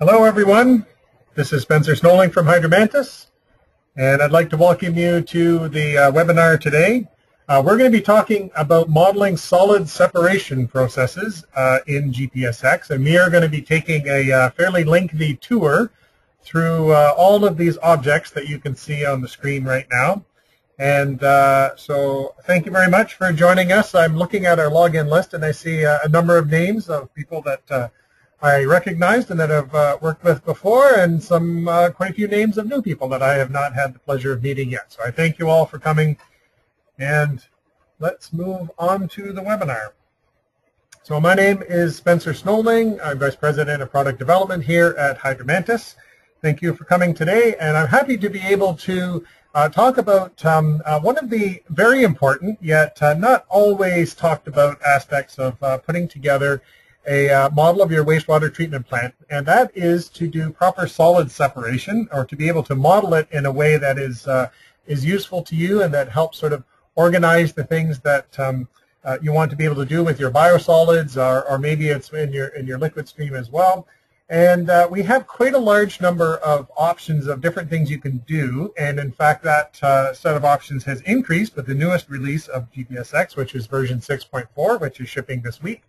Hello everyone, this is Spencer Snolling from Hydromantis, and I'd like to welcome you to the webinar today. We're going to be talking about modeling solid separation processes in GPSX, and we are going to be taking a fairly lengthy tour through all of these objects that you can see on the screen right now. And so thank you very much for joining us. I'm looking at our login list and I see a number of names of people that I recognized and that I've worked with before, and some quite a few names of new people that I have not had the pleasure of meeting yet. So I thank you all for coming, and let's move on to the webinar. So my name is Spencer Snolling. I'm Vice President of Product Development here at Hydromantis. Thank you for coming today, and I'm happy to be able to talk about one of the very important, yet not always talked about aspects of putting together a model of your wastewater treatment plant, and that is to do proper solid separation, or to be able to model it in a way that is useful to you and that helps sort of organize the things that you want to be able to do with your biosolids, or maybe it's in your liquid stream as well. And we have quite a large number of options of different things you can do, and in fact that set of options has increased with the newest release of GPSX, which is version 6.4, which is shipping this week.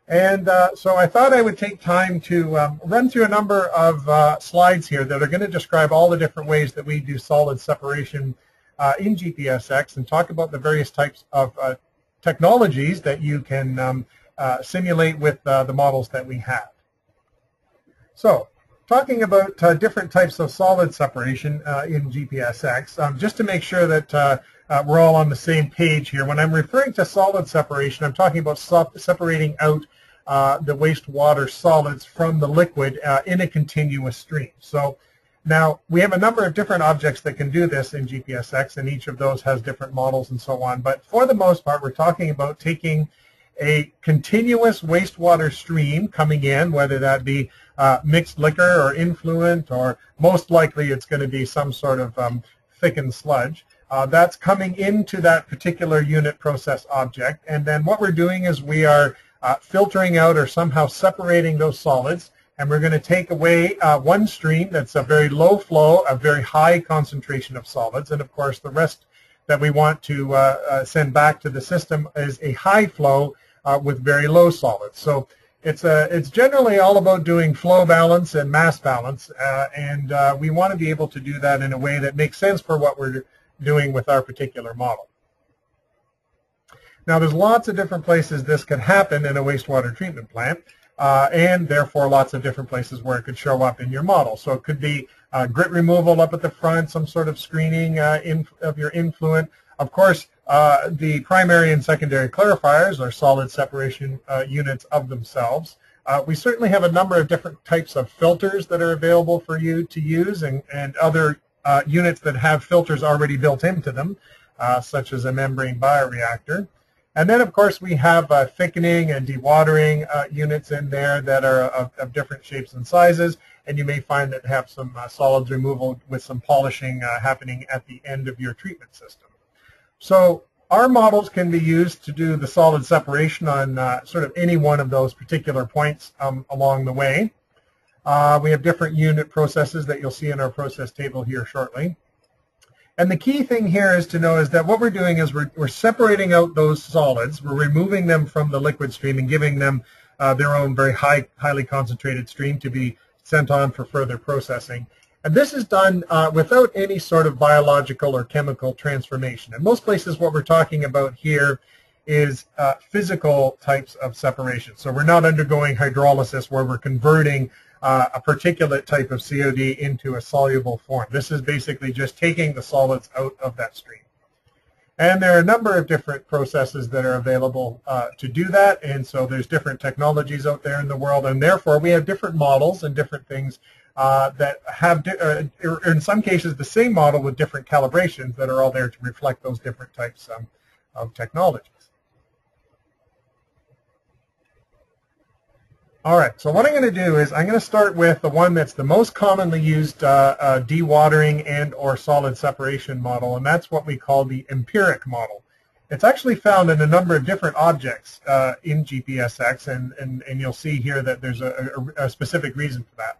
And so I thought I would take time to run through a number of slides here that are going to describe all the different ways that we do solid separation in GPSX, and talk about the various types of technologies that you can simulate with the models that we have. So, talking about different types of solid separation in GPSX, just to make sure that we're all on the same page here. When I'm referring to solid separation, I'm talking about separating out the wastewater solids from the liquid in a continuous stream. So now we have a number of different objects that can do this in GPSX, and each of those has different models and so on. But for the most part, we're talking about taking a continuous wastewater stream coming in, whether that be mixed liquor or influent, or most likely it's going to be some sort of thickened sludge. That's coming into that particular unit process object, and then what we're doing is we are filtering out or somehow separating those solids, and we're going to take away one stream that's a very low flow, a very high concentration of solids, and of course the rest that we want to send back to the system is a high flow with very low solids. So it's generally all about doing flow balance and mass balance, and we want to be able to do that in a way that makes sense for what we're doing with our particular model. Now, there's lots of different places this could happen in a wastewater treatment plant, and therefore lots of different places where it could show up in your model. So it could be grit removal up at the front, some sort of screening of your influent. Of course, the primary and secondary clarifiers are solid separation units of themselves. We certainly have a number of different types of filters that are available for you to use, and other units that have filters already built into them, such as a membrane bioreactor. And then, of course, we have thickening and dewatering units in there that are of different shapes and sizes, and you may find that have some solids removal with some polishing happening at the end of your treatment system. So our models can be used to do the solid separation on sort of any one of those particular points along the way. We have different unit processes that you'll see in our process table here shortly. And the key thing here is to know is that what we're doing is we're separating out those solids, we're removing them from the liquid stream and giving them their own very highly concentrated stream to be sent on for further processing. And this is done without any sort of biological or chemical transformation. In most places what we're talking about here is physical types of separation. So we're not undergoing hydrolysis where we're converting a particulate type of COD into a soluble form. This is basically just taking the solids out of that stream. And there are a number of different processes that are available to do that, and so there's different technologies out there in the world, and therefore we have different models and different things that have, in some cases, the same model with different calibrations that are all there to reflect those different types of technologies. All right, so what I'm going to do is I'm going to start with the one that's the most commonly used dewatering and or solid separation model, and that's what we call the empiric model. It's actually found in a number of different objects in GPSX, and you'll see here that there's a specific reason for that.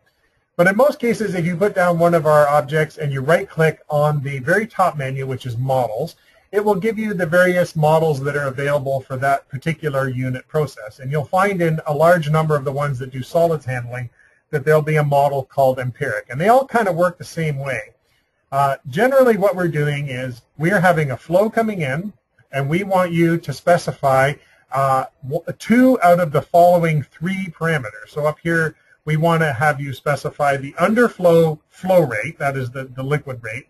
But in most cases, if you put down one of our objects and you right-click on the very top menu, which is Models, it will give you the various models that are available for that particular unit process. And you'll find in a large number of the ones that do solids handling that there'll be a model called Empiric. And they all kind of work the same way. Generally, what we're doing is we're having a flow coming in, and we want you to specify 2 out of the following 3 parameters. So up here, we want to have you specify the underflow flow rate, that is the liquid rate,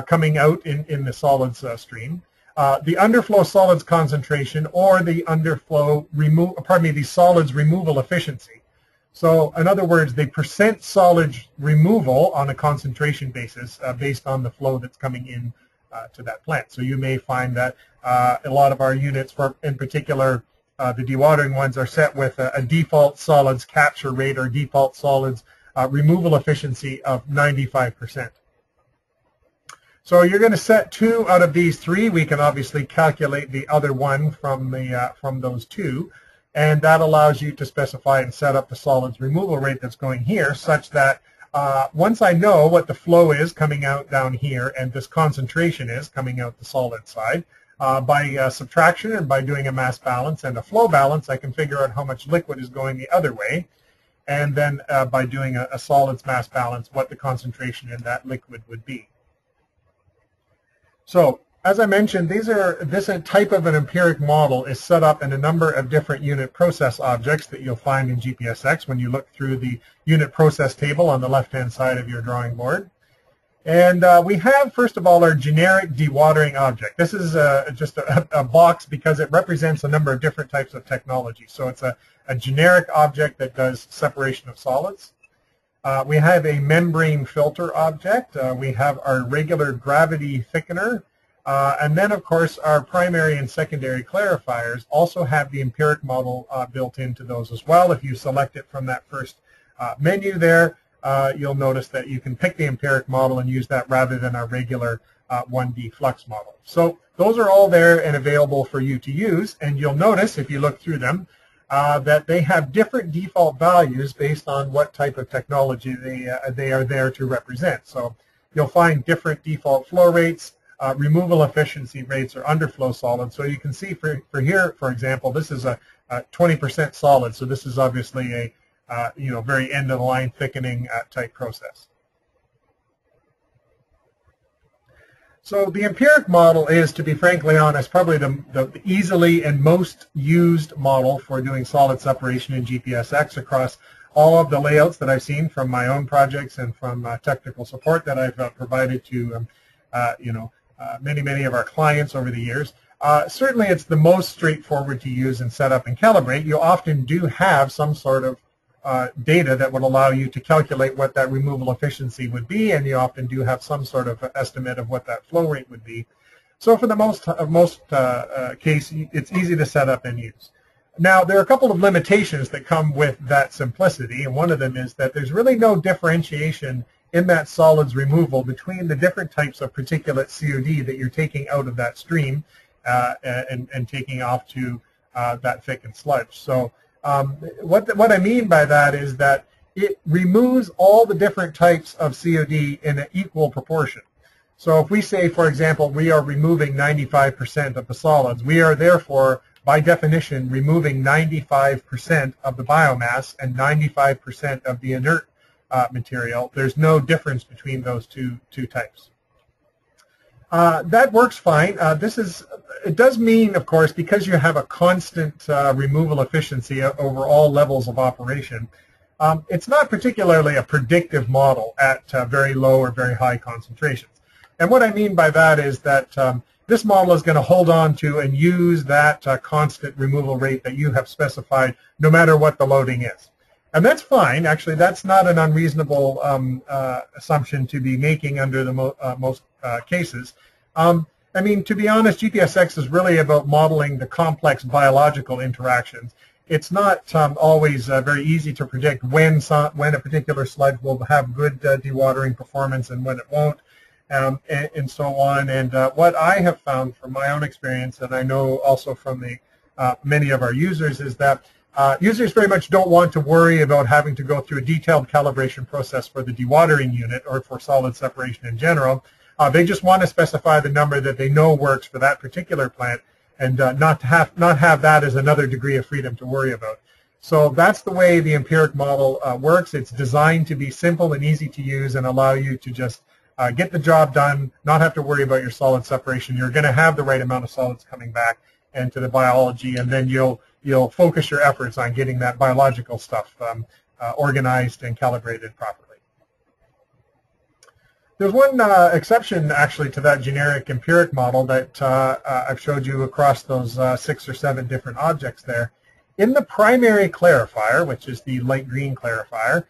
coming out in the solids stream, the underflow solids concentration, or the underflow the solids removal efficiency. So in other words, the percent solids removal on a concentration basis based on the flow that's coming in to that plant. So you may find that a lot of our units, in particular the dewatering ones, are set with a default solids capture rate or default solids removal efficiency of 95%. So you're going to set 2 out of these 3. We can obviously calculate the other one from those 2. And that allows you to specify and set up the solids removal rate that's going here, such that once I know what the flow is coming out down here and this concentration is coming out the solid side, by subtraction and by doing a mass balance and a flow balance, I can figure out how much liquid is going the other way. And then by doing a solids mass balance, what the concentration in that liquid would be. So, as I mentioned, this type of an empiric model is set up in a number of different unit process objects that you'll find in GPSX when you look through the unit process table on the left-hand side of your drawing board. And we have, first of all, our generic dewatering object. This is just a box because it represents a number of different types of technology. So it's a generic object that does separation of solids. We have a membrane filter object. We have our regular gravity thickener. And then, of course, our primary and secondary clarifiers also have the empiric model built into those as well. If you select it from that first menu there, you'll notice that you can pick the empiric model and use that rather than our regular 1D flux model. So those are all there and available for you to use. And you'll notice, if you look through them, that they have different default values based on what type of technology they are there to represent. So you'll find different default flow rates, removal efficiency rates, or underflow solids. So you can see for here, for example, this is a 20% solid. So this is obviously a very end of the line thickening type process. So the empiric model is, to be frankly honest, probably the easily and most used model for doing solid separation in GPSX across all of the layouts that I've seen from my own projects and from technical support that I've provided to many of our clients over the years. Certainly it's the most straightforward to use and set up and calibrate. You often do have some sort of data that would allow you to calculate what that removal efficiency would be, and you often do have some sort of estimate of what that flow rate would be. So for the most case, it's easy to set up and use. Now, there are a couple of limitations that come with that simplicity, and one of them is that there's really no differentiation in that solids removal between the different types of particulate COD that you're taking out of that stream and taking off to that thickened sludge. So what I mean by that is that it removes all the different types of COD in an equal proportion. So if we say, for example, we are removing 95% of the solids, we are therefore, by definition, removing 95% of the biomass and 95% of the inert material. There's no difference between those two types. That works fine. It does mean, of course, because you have a constant removal efficiency over all levels of operation, it's not particularly a predictive model at very low or very high concentrations. And what I mean by that is that this model is going to hold on to and use that constant removal rate that you have specified no matter what the loading is. And that's fine. Actually, that's not an unreasonable assumption to be making under the most cases. I mean, to be honest, GPSX is really about modeling the complex biological interactions. It's not always very easy to predict when a particular sludge will have good dewatering performance and when it won't, and so on. And what I have found from my own experience, and I know also from the many of our users, is that Users very much don't want to worry about having to go through a detailed calibration process for the dewatering unit or for solid separation in general. They just want to specify the number that they know works for that particular plant, and not have that as another degree of freedom to worry about. So that's the way the empiric model works. It's designed to be simple and easy to use and allow you to just get the job done, not have to worry about your solid separation. You're going to have the right amount of solids coming back into the biology, and then you'll focus your efforts on getting that biological stuff organized and calibrated properly. There's one exception, actually, to that generic empiric model that I've showed you across those 6 or 7 different objects there. In the primary clarifier, which is the light green clarifier,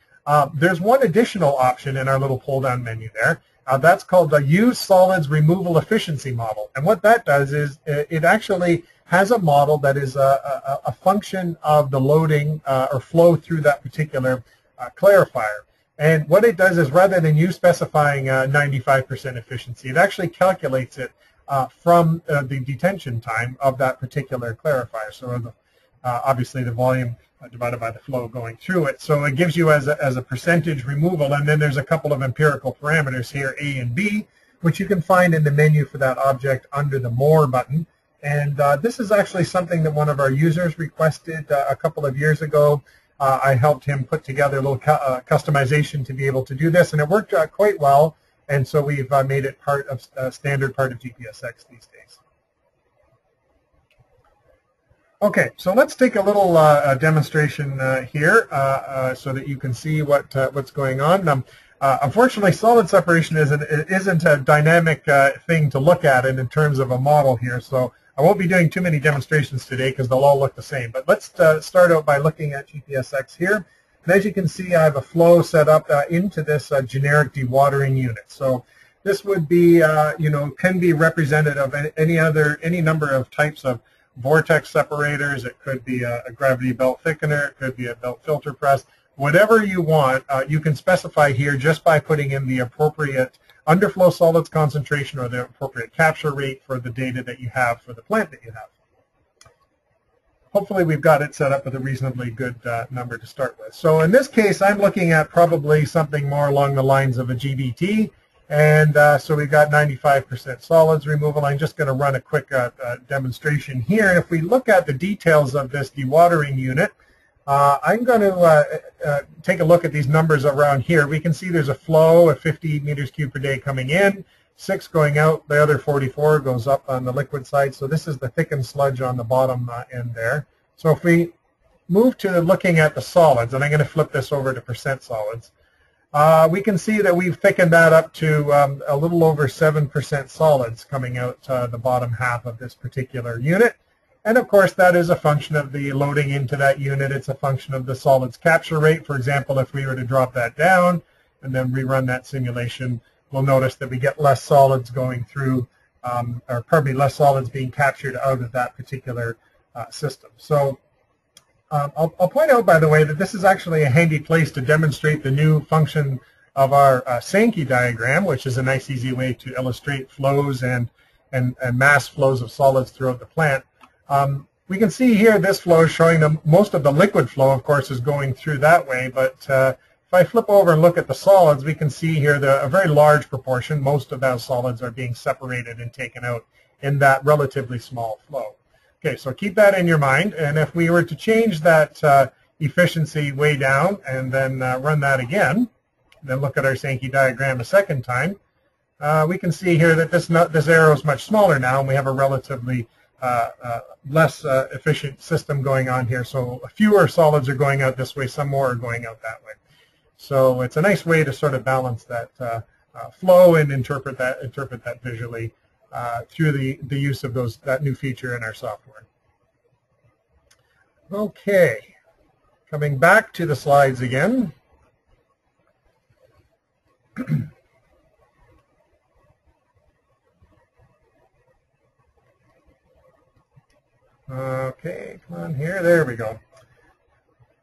there's one additional option in our little pull-down menu there. That's called the Use Solids Removal Efficiency Model. And what that does is it actually has a model that is a function of the loading or flow through that particular clarifier. And what it does is, rather than you specifying 95% efficiency, it actually calculates it from the detention time of that particular clarifier. So obviously the volume divided by the flow going through it. So it gives you as a percentage removal, and then there's a couple of empirical parameters here, A and B, which you can find in the menu for that object under the More button. And this is actually something that one of our users requested a couple of years ago. I helped him put together a little customization to be able to do this, and it worked quite well. And so we've made it part of standard part of GPSX these days. Okay, so let's take a little demonstration here so that you can see what's going on. Unfortunately, solid separation isn't a dynamic thing to look at in terms of a model here, so I won't be doing too many demonstrations today because they'll all look the same. But let's start out by looking at GPSX here. And as you can see, I have a flow set up into this generic dewatering unit. So this would be, can be representative of any number of types of vortex separators. It could be a gravity belt thickener. It could be a belt filter press. Whatever you want, you can specify here just by putting in the appropriate underflow solids concentration or the appropriate capture rate for the data that you have for the plant that you have. Hopefully we've got it set up with a reasonably good number to start with. So in this case, I'm looking at probably something more along the lines of a GBT. And so we've got 95% solids removal. I'm just going to run a quick demonstration here. And if we look at the details of this dewatering unit, I'm going to take a look at these numbers around here. We can see there's a flow of 50 meters cubed per day coming in, 6 going out, the other 44 goes up on the liquid side. So this is the thickened sludge on the bottom end there. So if we move to looking at the solids, and I'm going to flip this over to percent solids, we can see that we've thickened that up to a little over 7% solids coming out the bottom half of this particular unit. And of course, that is a function of the loading into that unit. It's a function of the solids capture rate. For example, if we were to drop that down and then rerun that simulation, we'll notice that we get less solids going through, or probably less solids being captured out of that particular system. So I'll point out, by the way, that this is actually a handy place to demonstrate the new function of our Sankey diagram, which is a nice, easy way to illustrate flows and mass flows of solids throughout the plant. We can see here this flow is showing them most of the liquid flow, of course, is going through that way. But if I flip over and look at the solids, we can see here a very large proportion, most of those solids are being separated and taken out in that relatively small flow. Okay, so keep that in your mind. And if we were to change that efficiency way down and then run that again, then look at our Sankey diagram a second time, we can see here that this arrow is much smaller now, and we have a relatively less efficient system going on here. So fewer solids are going out this way, some more are going out that way. So it's a nice way to sort of balance that flow and interpret that visually through the use of that new feature in our software. Okay, coming back to the slides again. Okay, come on here. There we go.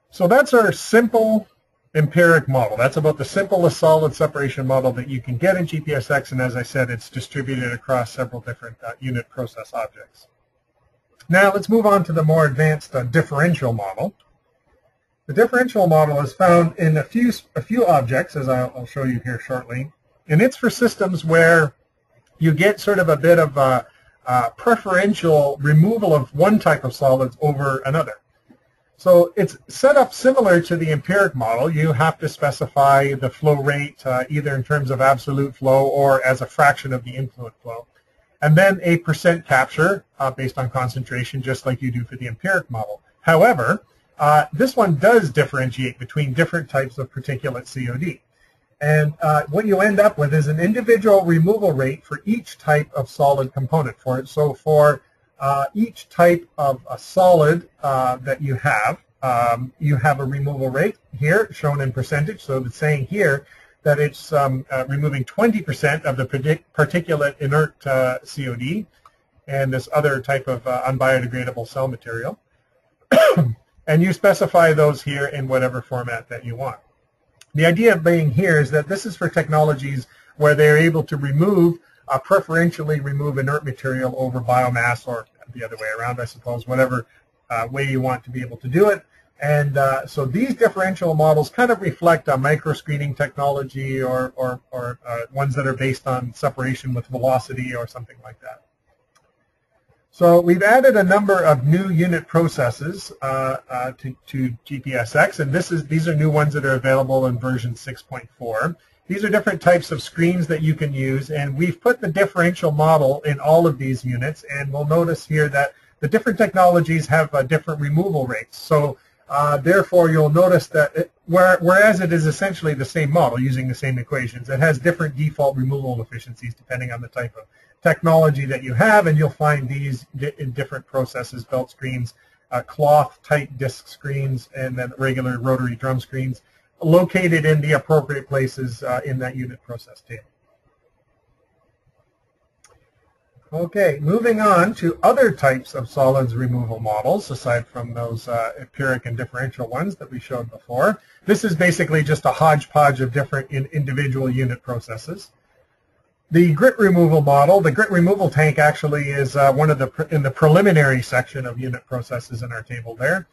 So that's our simple empiric model. That's about the simplest solid separation model that you can get in GPSX, and as I said, it's distributed across several different unit process objects. Now let's move on to the more advanced differential model. The differential model is found in a few objects, as I'll show you here shortly, and it's for systems where you get sort of a bit of a preferential removal of one type of solids over another. So it's set up similar to the empiric model. You have to specify the flow rate either in terms of absolute flow or as a fraction of the influent flow. And then a percent capture based on concentration, just like you do for the empiric model. However, this one does differentiate between different types of particulate COD. And what you end up with is an individual removal rate for each type of solid component for it. So for each type of a solid that you have a removal rate here shown in percentage. So it's saying here that it's removing 20% of the particulate inert COD and this other type of unbiodegradable cell material. And you specify those here in whatever format that you want. The idea being here is that this is for technologies where they're able to remove, preferentially remove inert material over biomass, or the other way around, I suppose, whatever way you want to be able to do it. And so these differential models kind of reflect a microscreening technology or ones that are based on separation with velocity or something like that. So we've added a number of new unit processes to GPSX, and these are new ones that are available in version 6.4. These are different types of screens that you can use, and we've put the differential model in all of these units, and we'll notice here that the different technologies have different removal rates. So therefore, you'll notice that whereas it is essentially the same model using the same equations, it has different default removal efficiencies depending on the type of technology that you have, and you'll find these in different processes: belt screens, cloth tight disc screens, and then regular rotary drum screens located in the appropriate places in that unit process table. Okay, moving on to other types of solids removal models, aside from those empiric and differential ones that we showed before. This is basically just a hodgepodge of different individual unit processes. The grit removal model, the grit removal tank actually is one of in the preliminary section of unit processes in our table there.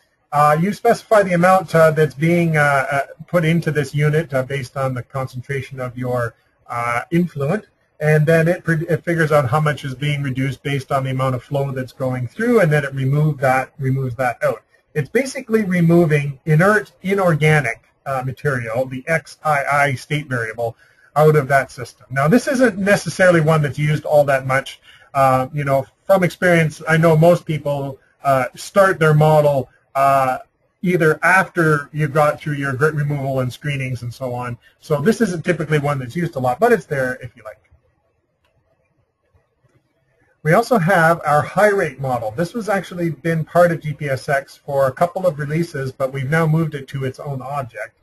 You specify the amount that's being put into this unit based on the concentration of your influent, and then it figures out how much is being reduced based on the amount of flow that's going through, and then it removes that out. It's basically removing inert inorganic material, the XII state variable, out of that system. Now, this isn't necessarily one that's used all that much. You know, from experience, I know most people start their model either after you've got through your grit removal and screenings and so on. So this isn't typically one that's used a lot, but it's there if you like. We also have our Highrate model. This was actually been part of GPSX for a couple of releases, but we've now moved it to its own object.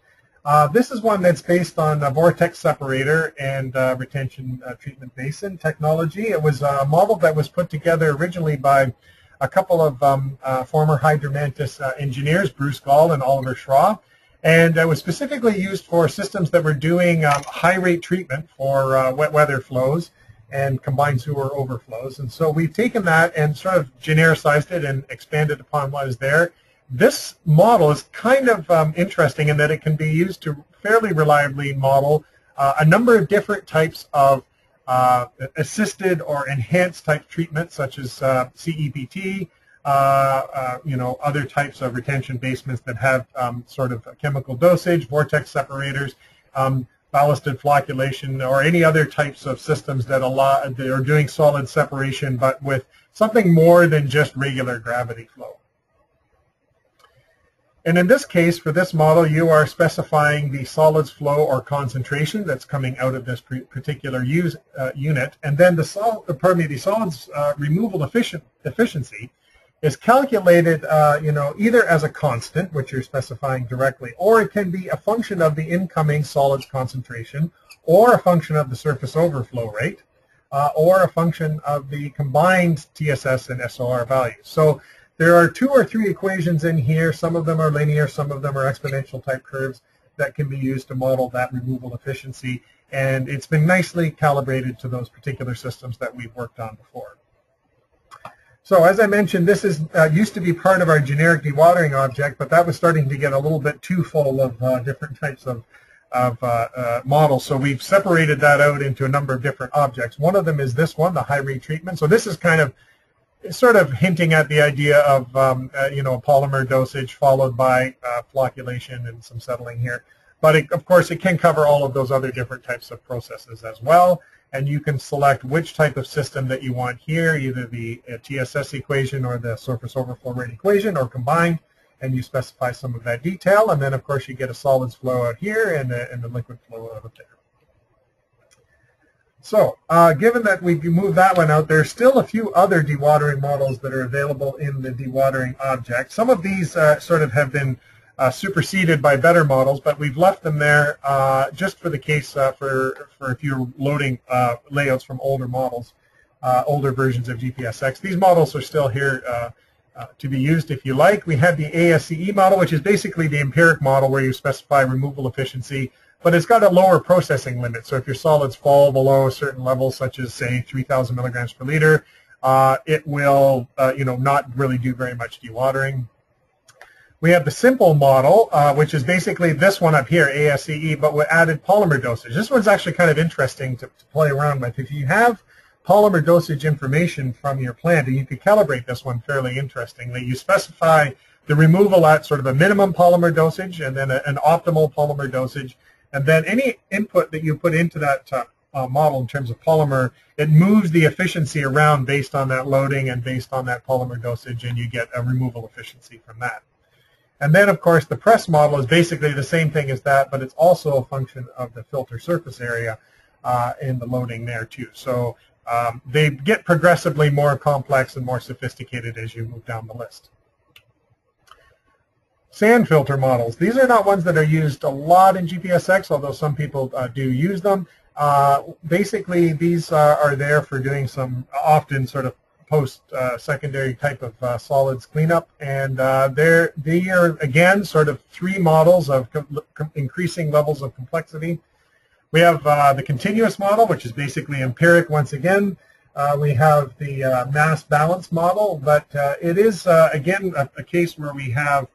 This is one that's based on a vortex separator and retention treatment basin technology. It was a model that was put together originally by a couple of former Hydromantis engineers, Bruce Gall and Oliver Schraw, and it was specifically used for systems that were doing high rate treatment for wet weather flows and combined sewer overflows. And so we've taken that and sort of genericized it and expanded upon what is there. This model is kind of interesting in that it can be used to fairly reliably model a number of different types of assisted or enhanced type treatments, such as CEPT, you know, other types of retention basements that have sort of chemical dosage, vortex separators, ballasted flocculation, or any other types of systems that are doing solid separation, but with something more than just regular gravity flow. And in this case, for this model, you are specifying the solids flow or concentration that's coming out of this particular unit, and then the solids removal efficiency is calculated, you know, either as a constant, which you're specifying directly, or it can be a function of the incoming solids concentration, or a function of the surface overflow rate, or a function of the combined TSS and SOR values. So there are 2 or 3 equations in here. Some of them are linear, some of them are exponential type curves that can be used to model that removal efficiency, and it's been nicely calibrated to those particular systems that we've worked on before. So as I mentioned, this is used to be part of our generic dewatering object, but that was starting to get a little bit too full of different types of models. So we've separated that out into a number of different objects. One of them is this one, the Highrate treatment. So this is kind of sort of hinting at the idea of you know, a polymer dosage followed by flocculation and some settling here. But of course, it can cover all of those other different types of processes as well. And you can select which type of system that you want here, either the TSS equation or the surface overflow rate equation, or combined, and you specify some of that detail. And then, of course, you get a solids flow out here and the liquid flow out there. So given that we moved that one out, there's still a few other dewatering models that are available in the dewatering object. Some of these sort of have been superseded by better models, but we've left them there just for the case for if you're loading layouts from older models, older versions of GPSX. These models are still here to be used if you like. We have the ASCE model, which is basically the empiric model where you specify removal efficiency, but it's got a lower processing limit. So if your solids fall below a certain level, such as say 3,000 milligrams per liter, it will you know, not really do very much dewatering. We have the simple model, which is basically this one up here, ASCE, but with added polymer dosage. This one's actually kind of interesting to play around with. If you have polymer dosage information from your plant, and you can calibrate this one fairly interestingly, you specify the removal at sort of a minimum polymer dosage and then an optimal polymer dosage, and then any input that you put into that model in terms of polymer, it moves the efficiency around based on that loading and based on that polymer dosage, and you get a removal efficiency from that. And then, of course, the press model is basically the same thing as that, but it's also a function of the filter surface area in the loading there, too. So they get progressively more complex and more sophisticated as you move down the list. Sand filter models. These are not ones that are used a lot in GPSX, although some people do use them. Basically, these are there for doing some often sort of post-secondary type of solids cleanup, and they are again sort of three models of increasing levels of complexity. We have the continuous model, which is basically empiric once again. We have the mass balance model, but it is again a case where we have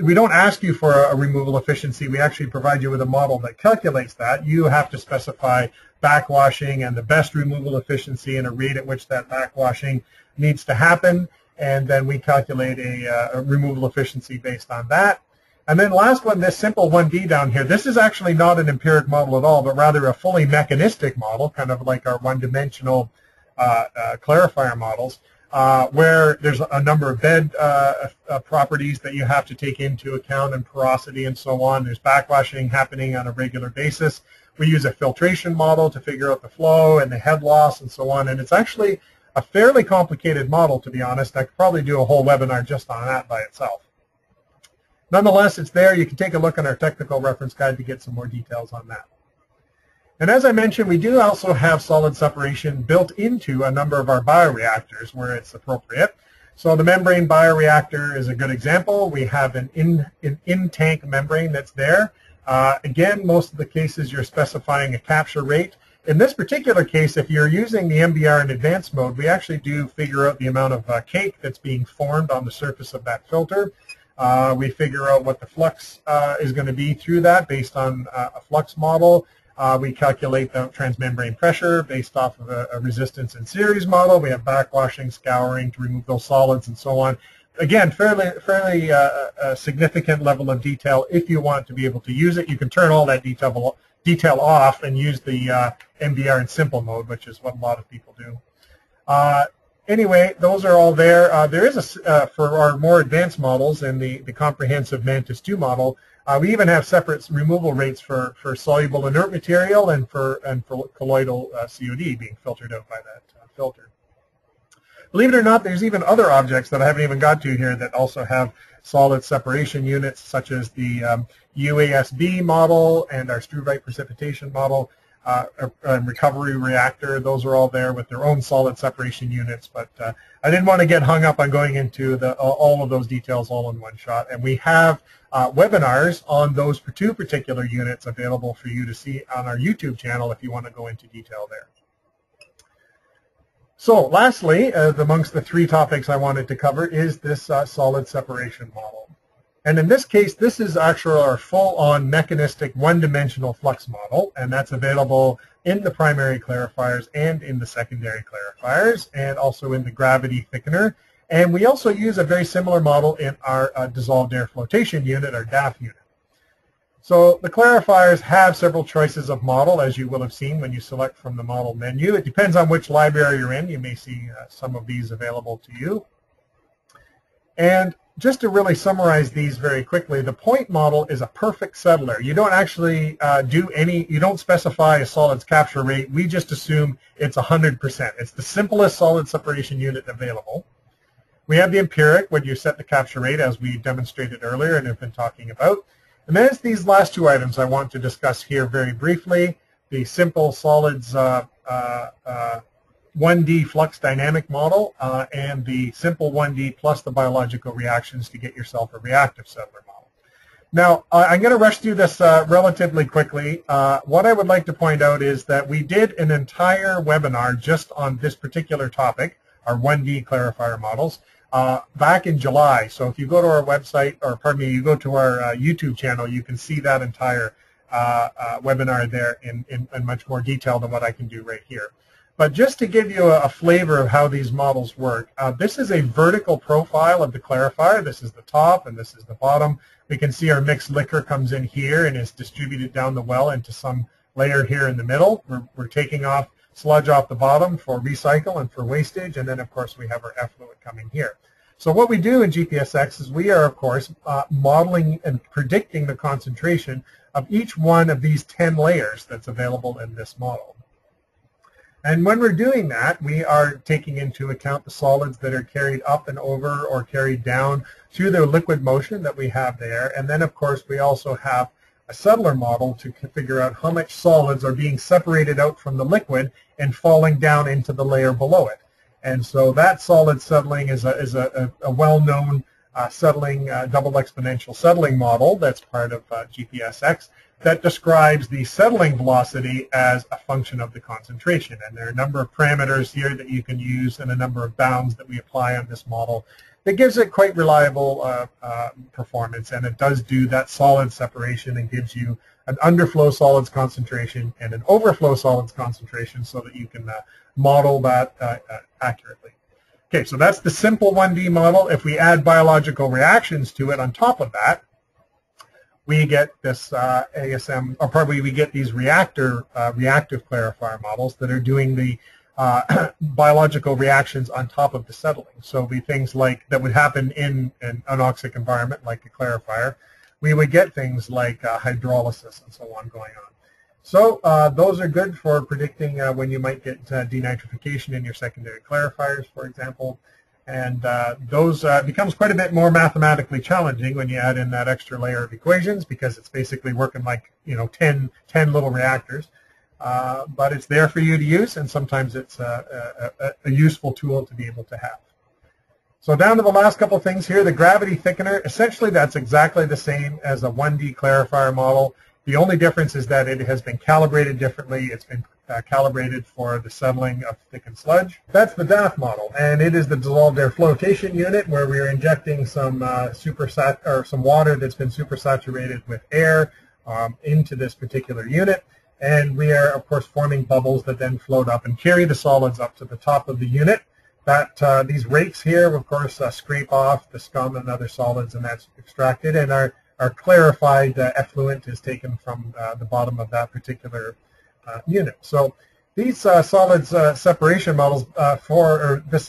we don't ask you for a removal efficiency. We actually provide you with a model that calculates that. You have to specify backwashing and the best removal efficiency and a rate at which that backwashing needs to happen, and then we calculate a removal efficiency based on that. And then last one, this simple 1D down here, this is actually not an empiric model at all, but rather a fully mechanistic model, kind of like our one-dimensional clarifier models, where there's a number of bed properties that you have to take into account, and porosity and so on. There's backwashing happening on a regular basis. We use a filtration model to figure out the flow and the head loss and so on, and it's actually a fairly complicated model, to be honest. I could probably do a whole webinar just on that by itself. Nonetheless, it's there. You can take a look on our technical reference guide to get some more details on that. And as I mentioned, we do also have solid separation built into a number of our bioreactors where it's appropriate. So the membrane bioreactor is a good example. We have an in-tank membrane that's there. Again, most of the cases you're specifying a capture rate. In this particular case, if you're using the MBR in advanced mode, we actually do figure out the amount of cake that's being formed on the surface of that filter. We figure out what the flux is going to be through that based on a flux model. We calculate the transmembrane pressure based off of a resistance in series model. We have backwashing, scouring to remove those solids and so on. Again, fairly significant level of detail. If you want to be able to use it, you can turn all that detail off and use the MBR in simple mode, which is what a lot of people do. Anyway, those are all there. There is for our more advanced models in the comprehensive Mantis 2 model, we even have separate removal rates for soluble inert material and for colloidal COD being filtered out by that filter. Believe it or not, there's even other objects that I haven't even got to here that also have solid separation units, such as the UASB model and our Struvite precipitation model, recovery reactor. Those are all there with their own solid separation units, but I didn't want to get hung up on going into all of those details all in one shot. And we have webinars on those two particular units available for you to see on our YouTube channel if you want to go into detail there. So lastly, amongst the three topics I wanted to cover is this solid separation model. And in this case, this is actually our full-on mechanistic one-dimensional flux model, and that's available in the primary clarifiers and in the secondary clarifiers, and also in the gravity thickener. And we also use a very similar model in our dissolved air flotation unit, our DAF unit. So the clarifiers have several choices of model, as you will have seen when you select from the model menu. It depends on which library you're in. You may see some of these available to you. And just to really summarize these very quickly, the point model is a perfect settler. You don't actually you don't specify a solids capture rate. We just assume it's 100%. It's the simplest solid separation unit available. We have the empiric, when you set the capture rate, as we demonstrated earlier and have been talking about. And then it's these last two items I want to discuss here very briefly, the simple solids 1D flux dynamic model and the simple 1D plus the biological reactions to get yourself a reactive settler model. Now, I'm going to rush through this relatively quickly. What I would like to point out is that we did an entire webinar just on this particular topic, our 1D clarifier models, back in July. So if you go to our website, or pardon me, you go to our YouTube channel, you can see that entire webinar there in much more detail than what I can do right here. But just to give you a flavor of how these models work, this is a vertical profile of the clarifier. This is the top and this is the bottom. We can see our mixed liquor comes in here and is distributed down the well into some layer here in the middle. We're taking off sludge off the bottom for recycle and for wastage, and then of course we have our effluent coming here. So what we do in GPSX is we are of course modeling and predicting the concentration of each one of these 10 layers that's available in this model. And when we're doing that, we are taking into account the solids that are carried up and over or carried down through the liquid motion that we have there. And then of course we also have a settler model to figure out how much solids are being separated out from the liquid and falling down into the layer below it. And so that solid settling is a well-known settling, double exponential settling model that's part of GPSX that describes the settling velocity as a function of the concentration. And there are a number of parameters here that you can use and a number of bounds that we apply on this model that gives it quite reliable performance, and it does do that solid separation and gives you an underflow solids concentration and an overflow solids concentration so that you can model that accurately. Okay, so that's the simple 1D model. If we add biological reactions to it on top of that, we get this ASM, or probably we get these reactive clarifier models that are doing the biological reactions on top of the settling. So be things like that would happen in an anoxic environment like a clarifier. We would get things like hydrolysis and so on going on. So those are good for predicting when you might get denitrification in your secondary clarifiers, for example. And those becomes quite a bit more mathematically challenging when you add in that extra layer of equations, because it's basically working like 10 little reactors. But it's there for you to use, and sometimes it's a useful tool to be able to have. So down to the last couple of things here, the gravity thickener, essentially that's exactly the same as a 1D clarifier model. The only difference is that it has been calibrated differently. It's been calibrated for the settling of thickened sludge. That's the DAF model, and it is the dissolved air flotation unit where we are injecting some some water that's been supersaturated with air into this particular unit. And we are, of course, forming bubbles that then float up and carry the solids up to the top of the unit. That these rakes here, of course, scrape off the scum and other solids, and that's extracted. And our clarified effluent is taken from the bottom of that particular unit. So these solids separation models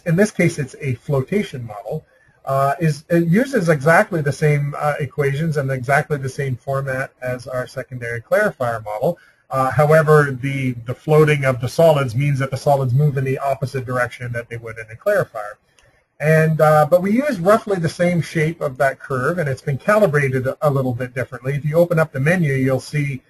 in this case, it's a flotation model. It uses exactly the same equations and exactly the same format as our secondary clarifier model. However, the floating of the solids means that the solids move in the opposite direction that they would in a clarifier. And but we use roughly the same shape of that curve, and it's been calibrated a little bit differently. If you open up the menu, you'll see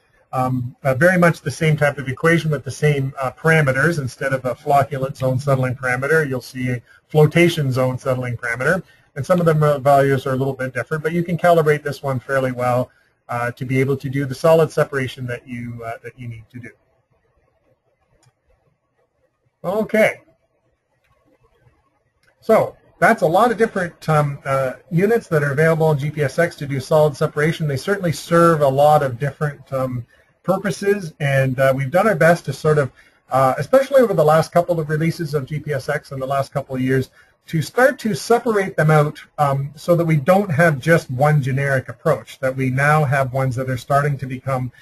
very much the same type of equation with the same parameters. Instead of a flocculent zone settling parameter, you'll see a flotation zone settling parameter. And some of the values are a little bit different, but you can calibrate this one fairly well to be able to do the solid separation that you need to do. Okay. So that's a lot of different units that are available in GPSX to do solid separation. They certainly serve a lot of different purposes, and we've done our best to sort of, especially over the last couple of releases of GPSX in the last couple of years, to start to separate them out so that we don't have just one generic approach, that we now have ones that are starting to become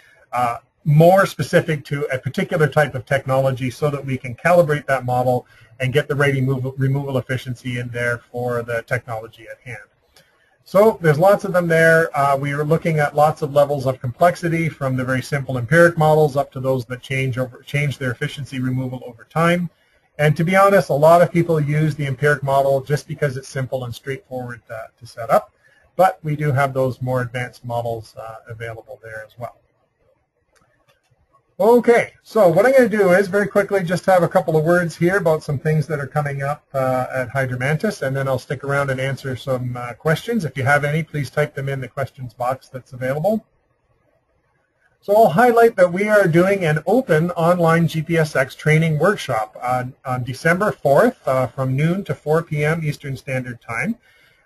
more specific to a particular type of technology so that we can calibrate that model and get the right removal efficiency in there for the technology at hand. So there's lots of them there. We are looking at lots of levels of complexity, from the very simple empiric models up to those that change their efficiency removal over time. And to be honest, a lot of people use the empiric model just because it's simple and straightforward to set up. But we do have those more advanced models available there as well. Okay, so what I'm going to do is very quickly just have a couple of words here about some things that are coming up at Hydromantis, and then I'll stick around and answer some questions. If you have any, please type them in the questions box that's available. So I'll highlight that we are doing an open online GPSX training workshop on December 4th from noon to 4 p.m. Eastern Standard Time.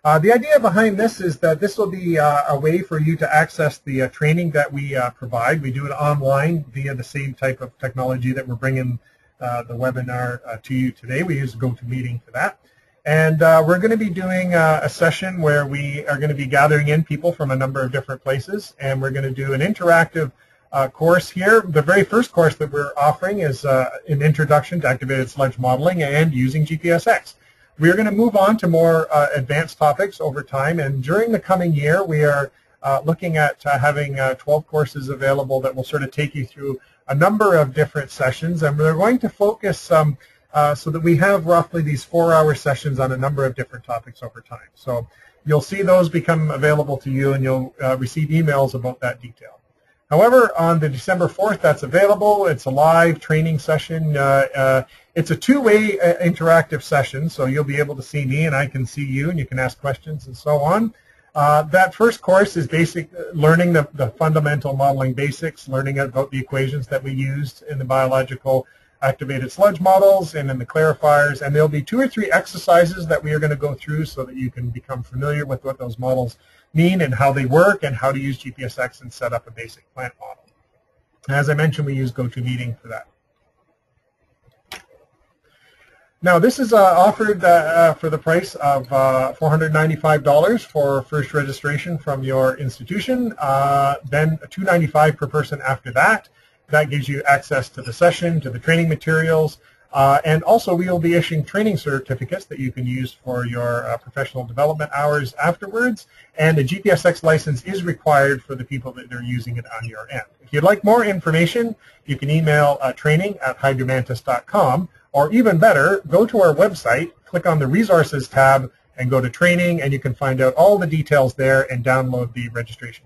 The idea behind this is that this will be a way for you to access the training that we provide. We do it online via the same type of technology that we're bringing the webinar to you today. We use GoToMeeting for that. And we're going to be doing a session where we are going to be gathering in people from a number of different places, and we're going to do an interactive course here. The very first course that we're offering is an introduction to activated sludge modeling and using GPSX. We're going to move on to more advanced topics over time, and during the coming year we are looking at having 12 courses available that will sort of take you through a number of different sessions, and we're going to focus so that we have roughly these 4-hour sessions on a number of different topics over time. So you'll see those become available to you, and you'll receive emails about that detail. However, on the December 4th, that's available. It's a live training session. It's a two-way interactive session, so you'll be able to see me and I can see you, and you can ask questions and so on. That first course is learning the fundamental modeling basics, learning about the equations that we used in the biological activated sludge models and in the clarifiers, and there'll be 2 or 3 exercises that we are going to go through so that you can become familiar with what those models mean and how they work and how to use GPSX and set up a basic plant model. As I mentioned, we use GoToMeeting for that. Now, this is offered for the price of $495 for first registration from your institution, then $295 per person after that. That gives you access to the session, to the training materials, and also we will be issuing training certificates that you can use for your professional development hours afterwards, and a GPSX license is required for the people that are using it on your end. If you'd like more information, you can email training@hydromantis.com, or even better, go to our website, click on the Resources tab, and go to Training, and you can find out all the details there and download the registration